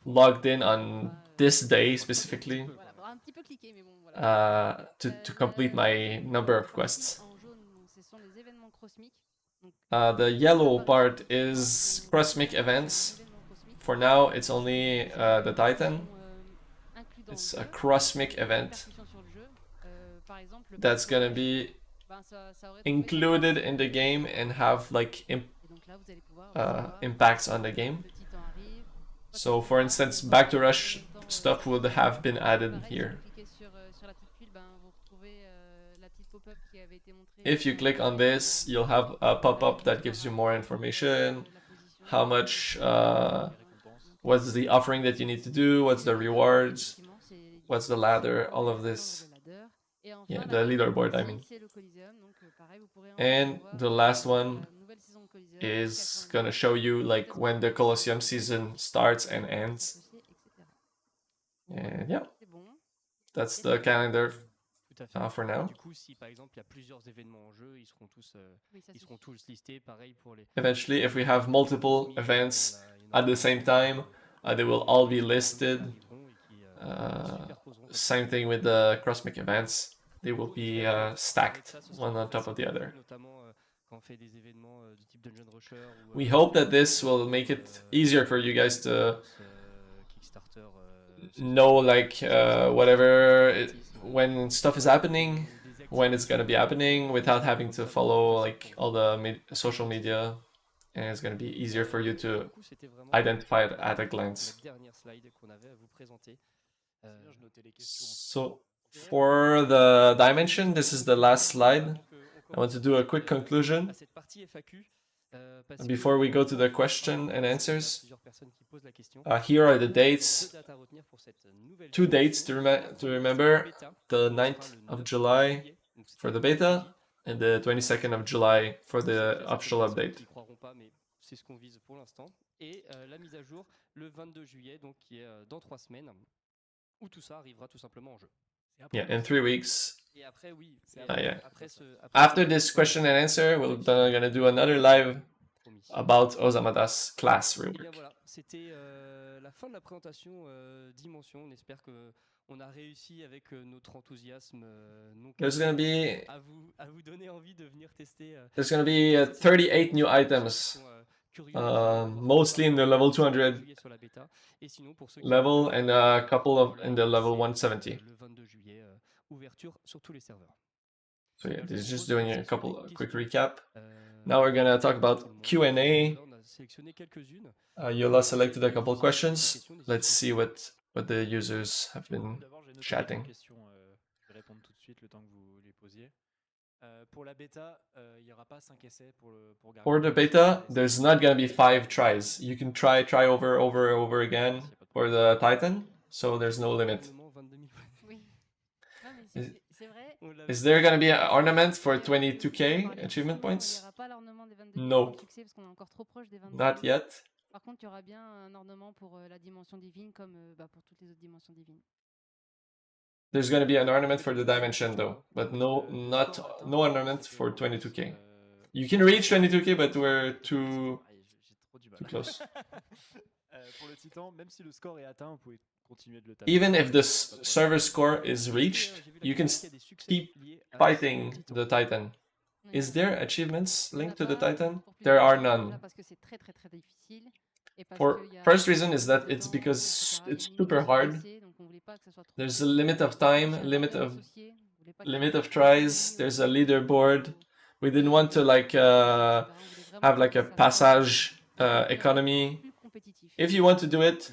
logged in on this day specifically to complete my number of quests. The yellow part is Cosmic events. For now, it's only the Titan. It's a Cosmic event that's gonna be included in the game and have like impacts on the game. So for instance, back to rush stuff would have been added here. If you click on this, you'll have a pop-up that gives you more information, how much, what's the offering that you need to do, what's the rewards, what's the ladder, all of this. Yeah, the leaderboard, I mean. And the last one is gonna show you like when the Colosseum season starts and ends. And yeah, that's the calendar for now. Du coup, si par exemple il y a plusieurs événements en jeu, ils seront tous listés. Pareil pour les. Eventually, if we have multiple events at the same time, they will all be listed. Same thing with the Cosmic events. They will be stacked one on top of the other. We hope that this will make it easier for you guys to know like whatever when stuff is happening, when it's gonna be happening, without having to follow like all the social media, and it's gonna be easier for you to identify it at a glance. So for the dimension, this is the last slide. I want to do a quick conclusion before we go to the question and answers. Here are the dates. 2 dates to remember. The 9th of July for the beta and the 22nd of July for the official update. C'est ce qu'on vise pour l'instant. Et la mise à jour le 22 juillet, donc qui est dans 3 semaines, où tout ça arrivera tout simplement en jeu. Yeah, in 3 weeks. Et après, oui. After this question and answer, we're gonna do another live about Osamodas class rework. Et bien voilà, c'était la fin de la présentation Dimension. On espère que on a réussi avec notre enthousiasme There's gonna be à vous donner envie de venir tester. There's gonna be 38 new items, mostly in the level 200 level and a couple of in the level 170. Le 22 juillet, ouverture sur tous les serveurs. So yeah, this is just doing a quick recap. Now we're gonna talk about Q&A. Yola selected a couple questions. Let's see what the users have been chatting. Je vais répondre tout de suite le temps que vous les posiez. Pour la bêta, il n'y aura pas 5 essais pour garder. For the beta, there's not gonna be 5 tries. You can try over again for the Titan, so there's no limit. Is there gonna be an ornament for 22k achievement points? No. Not yet. Par contre, il y aura bien un ornement pour la dimension divine comme pour toutes les autres dimensions divines. There's gonna be an ornament for the dimension though, but no ornament for 22k. You can reach 22k, but we're too close. Pour le Titan, même si le score est atteint, vous pouvez continuer de le taper. Even if the server score is reached, you can keep fighting the Titan. Is there achievements linked to the Titan? There are none. For first reason is that it's because it's super hard. There's a limit of time, limit of tries. There's a leaderboard. We didn't want to like have like a passage economy. If you want to do it,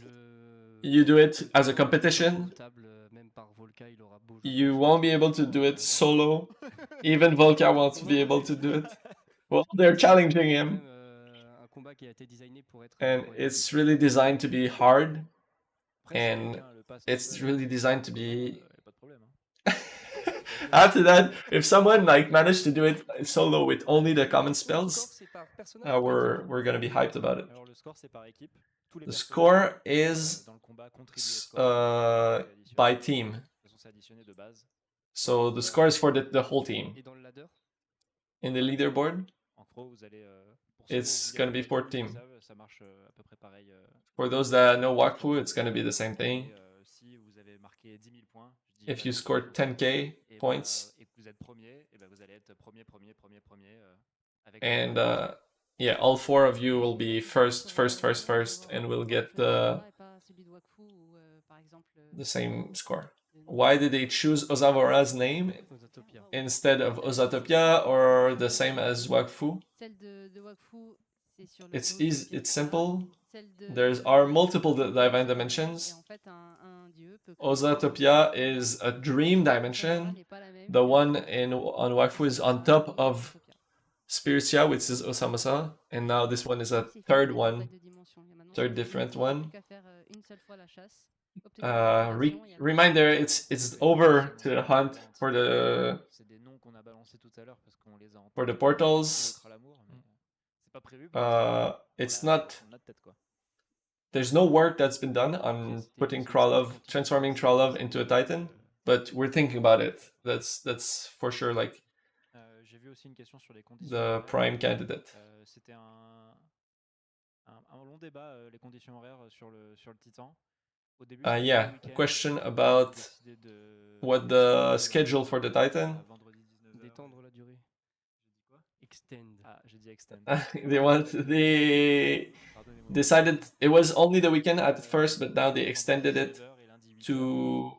you do it as a competition. You won't be able to do it solo. Even Volka won't be able to do it. Well, they're challenging him. And it's really designed to be hard. And it's really designed to be... After that, if someone like managed to do it solo with only the common spells, we're gonna be hyped about it. The score is by team. So the score is for the whole team. In the leaderboard, it's gonna be for team. For those that know Wakfu, it's gonna be the same thing. If you scored 10k points, and yeah, all 4 of you will be first, and will get the same score. Why did they choose Osavora's name instead of Osatopia or the same as Wakfu? Celle de Wakfu, C'est sur le It's dos de easy, Virtua, it's simple. celle de There are multiple Osavora, divine et dimensions. en fait, un dieu peut créer Osatopia plusieurs is a dream Osavora dimension. n'est pas la même The que one on Waifu is on Osamasa top et of Osatopia. Spiritia, which is Osamasa, and now this one is a C'est fini third les one, portails de dimension. Et maintenant, third c'est different fini, il n'y a one. plus qu'à faire une seule fois la chasse, obtenir la révélation, et après, Reminder, it's over to hunt for the C'est des noms qu'on a balancés tout à l'heure parce qu'on les a en for the tête, portals. l'autre à l'amour, mais c'est pas prévu pour l'instant, It's on l'a not. au fond de notre tête, quoi. There's no work that's been done on putting Kralov, transforming Kralov into a Titan, but we're thinking about it. That's for sure like J'ai vu aussi une question sur les conditions the horaires. prime candidate. C'était un long débat, les conditions horaires sur le Titan. Au début, c'était Yeah, le a week-end. question On a about décidé de what the schedule for the Titan. vendredi 19h. D'étendre la durée. J'ai dit quoi? Extend. Ah, j'ai dit extend. They Pardonnez-moi. decided it was only the weekend at first, but now they extended it to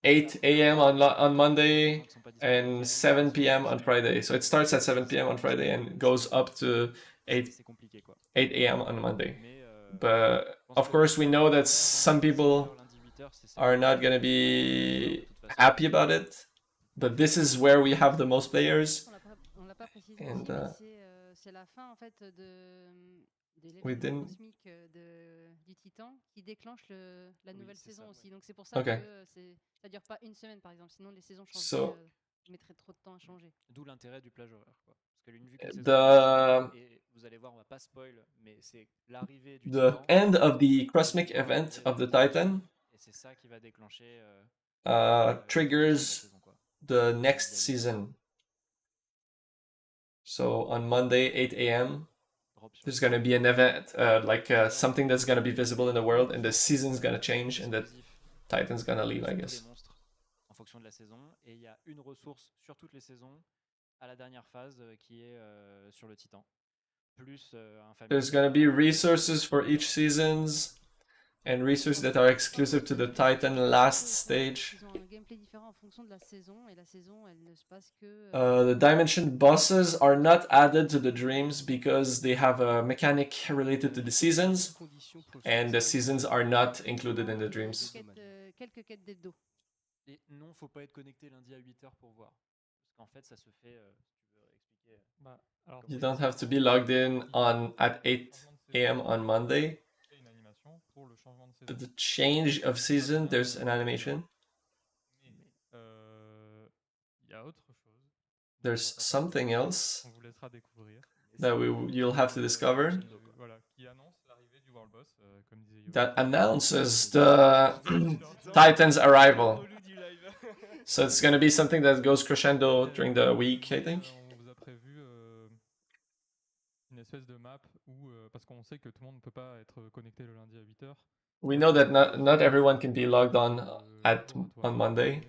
8 a.m. on Monday and 7 p.m. on Friday. So it starts at 7 p.m. on Friday and goes up to 8 a.m. on Monday. But of course, we know that some people are not going to be happy about it. But this is where we have the most players. On l'a pas précisé And, aussi, mais c'est la fin en fait de we l'événement didn't- cosmique du Titan qui déclenche la nouvelle c'est saison ça, aussi. Donc c'est pour ça Okay. que ça dure pas une semaine par exemple, sinon les saisons changent, So- mettraient trop de temps à changer. D'où l'intérêt du plage horaire, quoi. Parce que l'une vue qu'une The- saison, et vous allez voir, on va pas spoil, mais c'est l'arrivée du The Titan. end of the cosmic event of the Titan Et c'est ça qui va déclencher triggers la saison, quoi. the next season. So on Monday, 8 a.m., Drop sur there's le going to be an event, something that's going to be visible in the world, and the season's going to change, and the exclusif Titan's going to leave, sur I tous guess. les monstres en fonction de la saison. Et il y a une ressource sur toutes les saisons à la dernière phase qui est sur le Titan. Plus un family. There's going to be resources for each seasons, and resources that are exclusive to the Titan last stage. Ils ont un gameplay différent en fonction de la saison, et la saison elle ne se passe que. The dimension bosses are not added to the dreams because they have a mechanic related to the seasons, Conditions pour le and the succès. seasons are not included in the dreams. Quelques quêtes d'Edo. Et non, faut pas être connecté lundi à 8h pour voir. Parce qu'en fait, ça se fait. Si tu veux expliquer. Bah, alors, You don't have to be logged in at 8 a.m. on Monday. il y a une animation pour le changement de saison. But the change of season, there's an animation. Mais il y a autre chose. There's something else On vous laissera découvrir. that you'll have to discover Voilà, qui annonce l'arrivée du World Boss, comme disait Yo. that announces the Titan's arrival. So it's gonna be something that goes crescendo during the week, I think. On vous a prévu une espèce de map où, parce qu'on sait que tout le monde ne peut pas être connecté le lundi à 8h. We know that not everyone can be logged on on Monday,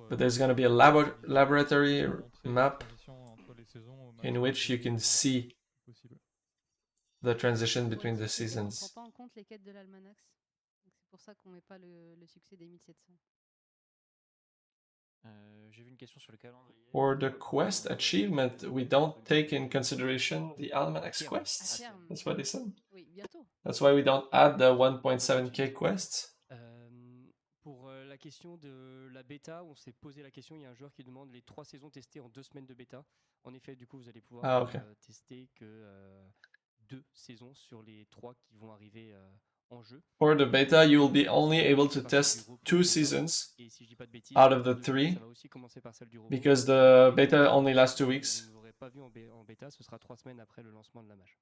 but there's gonna be a laboratory map in which you can see the transition between the On seasons. prend pas en compte les quêtes de l'Almanax. Donc c'est pour ça qu'on met pas le succès des 1700. J'ai vu une question sur le calendrier. For the quest achievement, we don't take in consideration the Almanax quests. À terme. That's what they said. Oui, bientôt. That's why we don't add the 1.7k quests. Pour la question de la bêta, on s'est posé la question, il y a un joueur qui demande les 3 saisons testées en 2 semaines de bêta. En effet, du coup, vous allez pouvoir tester que 2 saisons sur les 3 qui vont arriver en jeu. For the beta, you will be only able to test 2 seasons Et si je dis pas de bêtises, out of the ça 3 va aussi commencer par celle du robot. because the beta only lasts 2 weeks. Vous ne l'aurez pas vu en bêta, ce sera 3 semaines après le lancement de la mage.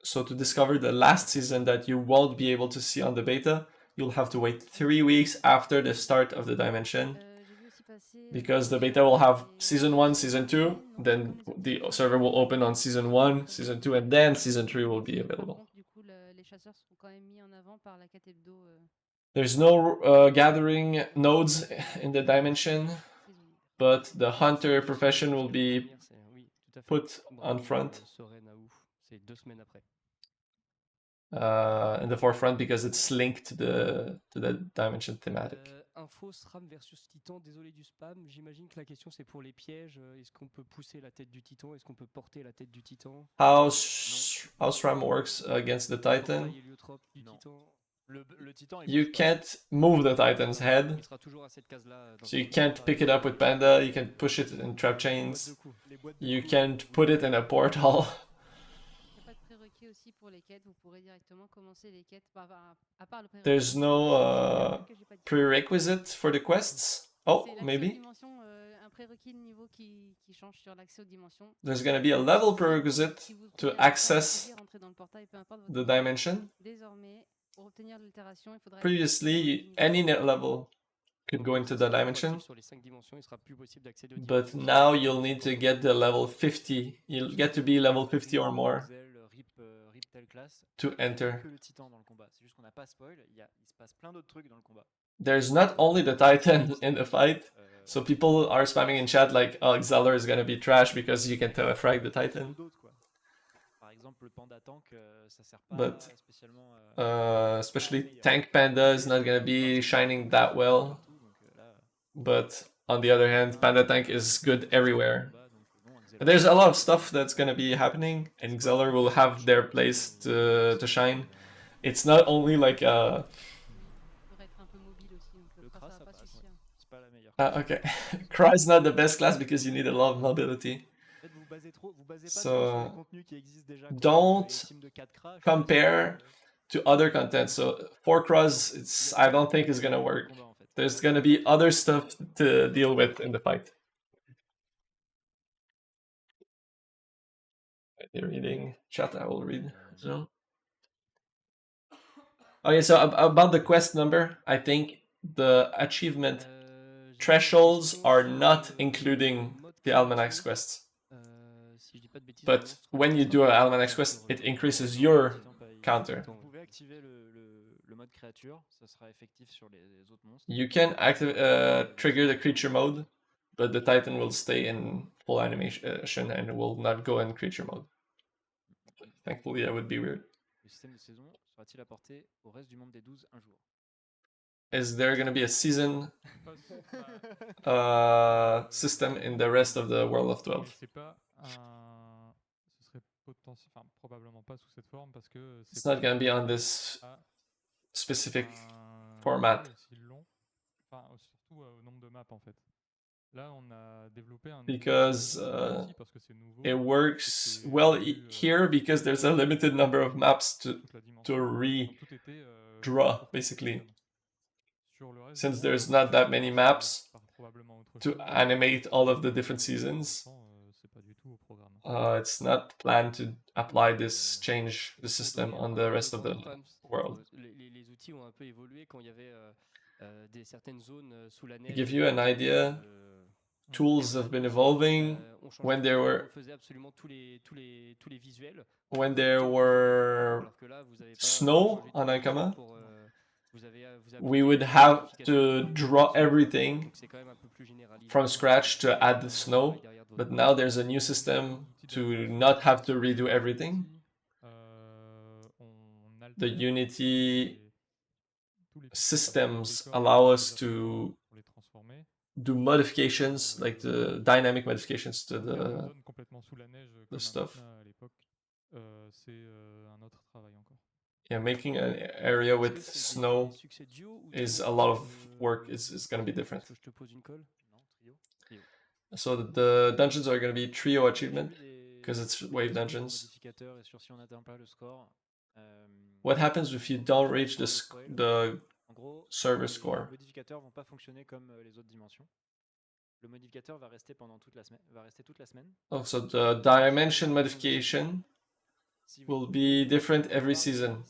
So to discover the last season that you won't be able to see on the beta, you'll have to wait 3 weeks after the start of the dimension. J'ai vu aussi passer, Because the beta will have season 1, season 2, then the server will open on season 1, season 2, and then season 3 will be Par available. contre, du coup, les chasseurs sont quand même mis en avant par la quête hebdo There's no gathering nodes in the dimension, saisonnière. but the hunter profession will be Oui, tout à fait. put on Bravo, front, Soren Aouf, c'est 2 semaines après. in the forefront because it's linked to the dimension thematic. info SRAM versus Titan, désolé du spam. J'imagine que la question c'est pour les pièges. Est-ce qu'on peut pousser la tête du Titan? Est-ce qu'on peut porter la tête du Titan? How SRAM works against the Titan? Héliotrope du Titan. Le Titan, You can't move the Titan's head. Il sera toujours à cette case-là. So you can't pick it up with Panda, you can't push it in trap chains, you can't put it in a portal. Il n'y a pas de prérequis aussi pour les quêtes, vous pourrez directement commencer les quêtes. À part le prérequis. There's no prerequisite for the quests. Oh, maybe. Un prérequis de niveau qui change sur l'accès aux dimensions. There's gonna be a level prerequisite to access the dimension. Désormais, pour obtenir l'altération, il faudra Previously, any net level could go into the dimension, but now you'll need to get the level 50. You'll get to be level 50 or more to enter. There's not only the Titan in the fight, so people are spamming in chat like, oh, Xelor is gonna be trash because you can frag the Titan. But especially Tank Panda is not gonna be shining that well. But on the other hand, Panda Tank is good everywhere. There's a lot of stuff that's gonna be happening, and Xelor will have their place to shine. It's not only like okay. Cry is not the best class because you need a lot of mobility. So don't compare to other content. So for Cross, I don't think it's gonna work. There's gonna be other stuff to deal with in the fight. They're reading chat. I will read. So. Okay, so about the quest number, I think the achievement thresholds are not including the Almanac's quests. But when you do an Almanac's quest, it increases your counter. You can trigger the creature mode, but the Titan will stay in full animation and will not go in creature mode. Thankfully, that would be weird. Is there going to be a season system in the rest of the World of 12? It's not going to be on this specific format. Because it works well here because there's a limited number of maps to redraw, basically. Since there's not that many maps to animate all of the different seasons, it's not planned to apply this change the system on the rest of the world. To give you an idea, tools have been evolving. When there were snow on Ankama, we would have to draw everything from scratch to add the snow, but now there's a new system to not have to redo everything. The Unity systems allow us to do modifications, like the dynamic modifications to the stuff. Yeah, making an area with snow is a lot of work. It's going to be different. So the dungeons are going to be trio achievement because it's wave dungeons. What happens if you don't reach the server score? Oh, so the dimension modification will be different every season.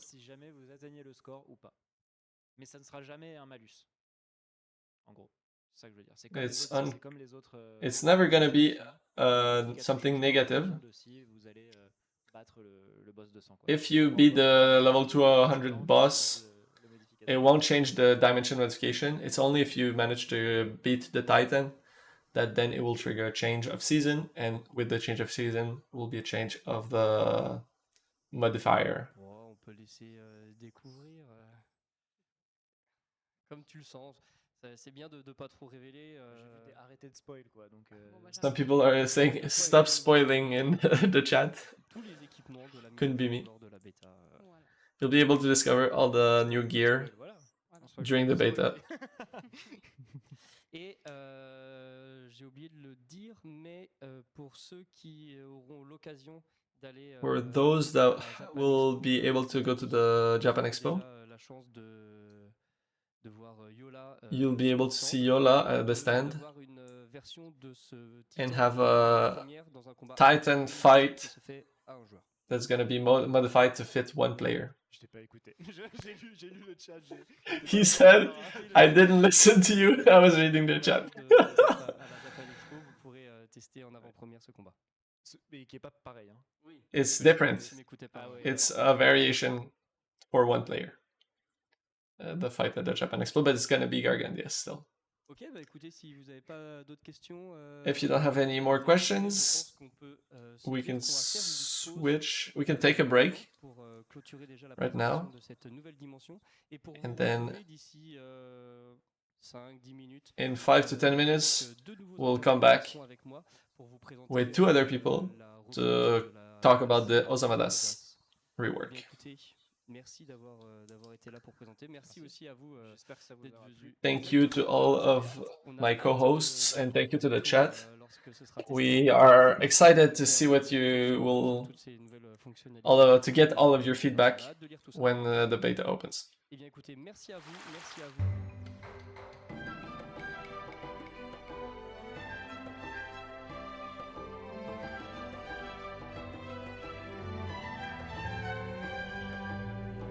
It's never gonna be something negative. If you beat the level 200 boss, it won't change the dimension modification. It's only if you manage to beat the Titan that then it will trigger a change of season, and with the change of season will be a change of the modifier. On peut laisser découvrir comme tu le sens. C'est bien de pas trop révéler. J'ai vu arrêter de spoil quoi. Donc, Some people are saying stop spoiling in the chat. Tous les équipements de la Couldn't be me. lors de la bêta. Voilà. You'll be able to discover all the new gear spoil, voilà. during the beta. Et j'ai oublié de le dire, mais pour ceux qui auront l'occasion d'aller For those that will be able to go to the Japan Expo, la chance de voir Yola, you'll be able to see Yola at the stand une version de ce and Titan have a première dans un combat Titan qui fight se fait à un joueur. that's gonna be modified to fit one player. Je t'ai pas écouté. J'ai lu le chat. He said, I didn't listen to you, I was reading the chat. À la Japan Expo, vous pourrez tester en avant-première ce combat. Mais qui est pas pareil. Hein. Oui. It's different. Si m'écoutez pas, It's a variation for one player. The fight at the Japan Expo, but it's gonna be Gargandia still. Ok, bah écoutez, si vous n'avez pas d'autres questions. If you don't have any more je questions, pense qu'on peut, we se can dire qu'on va faire une pause switch. We can take a break pour clôturer déjà la right présentation now. de cette nouvelle dimension. Et pour And vous then retrouver d'ici 5-10 minutes, in 5 to 10 minutes, avec deux nouveaux we'll intervenants come back qui sont avec moi pour vous présenter, with 2 other people la to refonte de la talk about the version Osamodas Eh bien, rework. écoutez, merci d'avoir été là pour présenter. Merci aussi à vous J'espère que ça vous d'être aura venu. plu. Thank you to all of On a my hâte co-hosts and thank you to the retour, chat. lorsque ce sera testé. We are excited to see what you will, Toutes ces nouvelles fonctionnalités. to get all of your feedback On a hâte de lire tout ça. when the beta opens. Eh bien, écoutez, merci à vous.